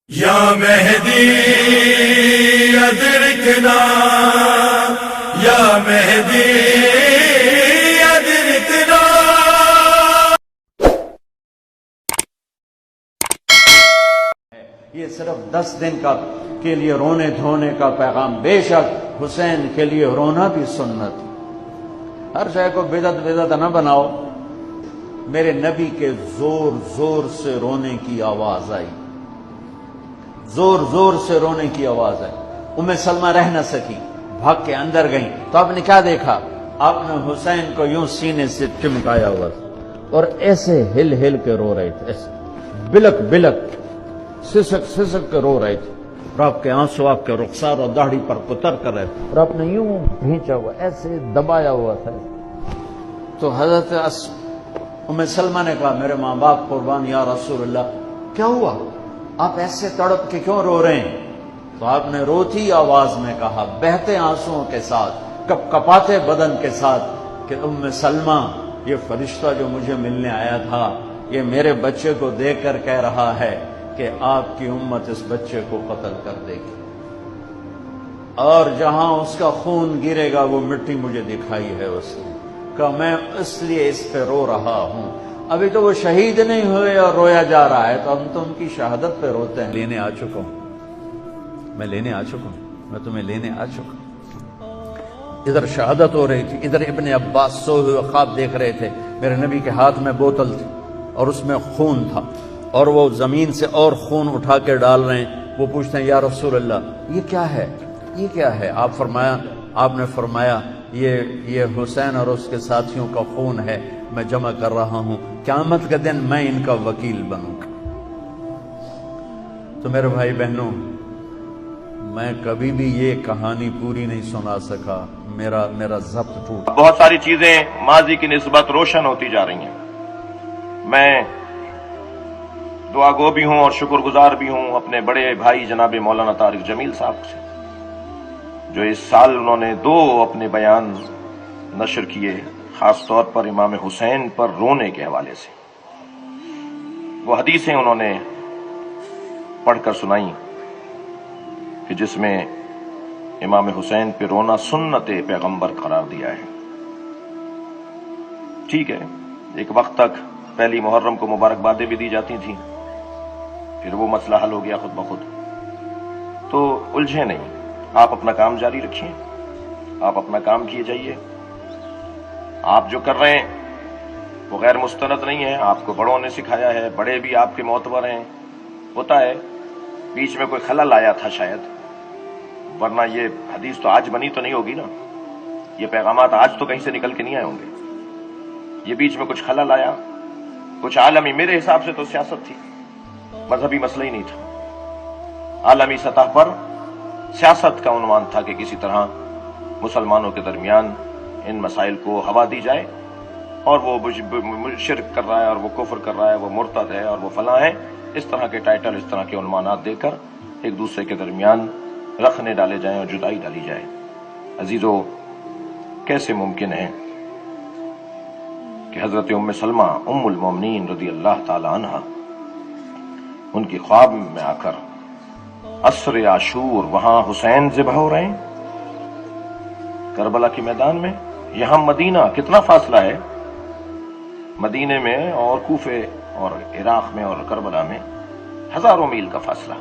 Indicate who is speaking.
Speaker 1: یا مہدی ادرکنا یا مہدی ادرکنا.
Speaker 2: یہ صرف 10 دن کا کے لیے رونے دھونے کا پیغام. بے شک حسین کے لیے رونا بھی سنت. ہر شے کو بدعت نہ بناؤ. میرے نبی کے زور زور سے رونے کی آواز آئی, زور زور سے رونے کی آواز آئی. ام سلمہ رہ نہ سکی, بھاگ کے اندر گئیں. تو آپ نے کیا دیکھا؟ آپ نے حسین کو یوں سینے سے چمکایا ہوا اور ایسے ہل ہل کے رو رہے تھے, ایسے بلک بلک سسک سسک کے رو رہے تھے. اور آپ کے آنسو آپ کے رخسار اور داڑھی پر پتر کر رہے تھے, اور آپ نے یوں بھینچا ہوا, ایسے دبایا ہوا تھا. تو حضرت ام سلمہ نے کہا, میرے ماں باپ قربان یا رسول اللہ, کیا ہوا؟ آپ ایسے تڑپ کے کیوں رو رہے ہیں؟ تو آپ نے روتی آواز میں کہا, بہتے آنسوؤں کے ساتھ, کپ کپاتے بدن کے ساتھ, کہ ام سلمہ, یہ فرشتہ جو مجھے ملنے آیا تھا, یہ میرے بچے کو دیکھ کر کہہ رہا ہے کہ آپ کی امت اس بچے کو قتل کر دے گی, اور جہاں اس کا خون گرے گا وہ مٹی مجھے دکھائی ہے اس نے, کہ میں اس لیے اس پہ رو رہا ہوں. ابھی تو وہ شہید نہیں ہوئے اور رویا جا رہا ہے, تو ہم تو ان کی شہادت پہ روتے ہیں. لینے آ چکا ہوں, میں لینے آ چکا ہوں, میں تمہیں لینے آ چکا ہوں. ادھر شہادت ہو رہی تھی, ادھر ابن عباس سوئے ہوئے خواب دیکھ رہے تھے. میرے نبی کے ہاتھ میں بوتل تھی اور اس میں خون تھا, اور وہ زمین سے اور خون اٹھا کے ڈال رہے ہیں. وہ پوچھتے ہیں, یا رسول اللہ یہ کیا ہے, یہ کیا ہے؟ آپ نے فرمایا یہ حسین اور اس کے ساتھیوں کا خون ہے, میں جمع کر رہا ہوں, قیامت کے دن میں ان کا وکیل بنوں گا. تو میرے بھائی بہنوں, میں کبھی بھی یہ کہانی پوری نہیں سنا سکا, میرا ضبط ٹوٹا.
Speaker 3: بہت ساری چیزیں ماضی کی نسبت روشن ہوتی جا رہی ہیں. میں دعا گو بھی ہوں اور شکر گزار بھی ہوں اپنے بڑے بھائی جناب مولانا طارق جمیل صاحب سے, جو اس سال انہوں نے 2 اپنے بیان نشر کیے, خاص طور پر امام حسین پر رونے کے حوالے سے. وہ حدیثیں انہوں نے پڑھ کر سنائیں کہ جس میں امام حسین پہ رونا سنت پیغمبر قرار دیا ہے. ٹھیک ہے, ایک وقت تک پہلی محرم کو مبارکبادیں بھی دی جاتی تھیں, پھر وہ مسئلہ حل ہو گیا خود بخود. تو الجھے نہیں, آپ اپنا کام جاری رکھیے, آپ اپنا کام کیے جائیے. آپ جو کر رہے ہیں وہ غیر مستند نہیں ہے, آپ کو بڑوں نے سکھایا ہے, بڑے بھی آپ کے معتبر ہیں. ہوتا ہے بیچ میں کوئی خلل آیا تھا شاید, ورنہ یہ حدیث تو آج بنی تو نہیں ہوگی نا, یہ پیغامات آج تو کہیں سے نکل کے نہیں آئے ہوں گے. یہ بیچ میں کچھ خلل آیا, کچھ عالمی, میرے حساب سے تو سیاست تھی, مذہبی مسئلہ ہی نہیں تھا. عالمی سطح پر سیاست کا عنوان تھا کہ کسی طرح مسلمانوں کے درمیان ان مسائل کو ہوا دی جائے, اور وہ شرک کر رہا ہے, اور وہ کفر کر رہا ہے, وہ مرتد ہے, اور وہ فلاں ہے. اس طرح کے ٹائٹل, اس طرح کے عنوانات دے کر ایک دوسرے کے درمیان رخنے ڈالے جائیں اور جدائی ڈالی جائے. عزیزو, کیسے ممکن ہے کہ حضرت ام سلمہ ام المومنین رضی اللہ تعالی عنہا, ان کی خواب میں آ کر عصر عاشور وہاں حسین ذبح ہو رہے ہیں کربلا کے میدان میں. یہاں مدینہ کتنا فاصلہ ہے, مدینے میں اور کوفے اور عراق میں اور کربلا میں ہزاروں میل کا فاصلہ.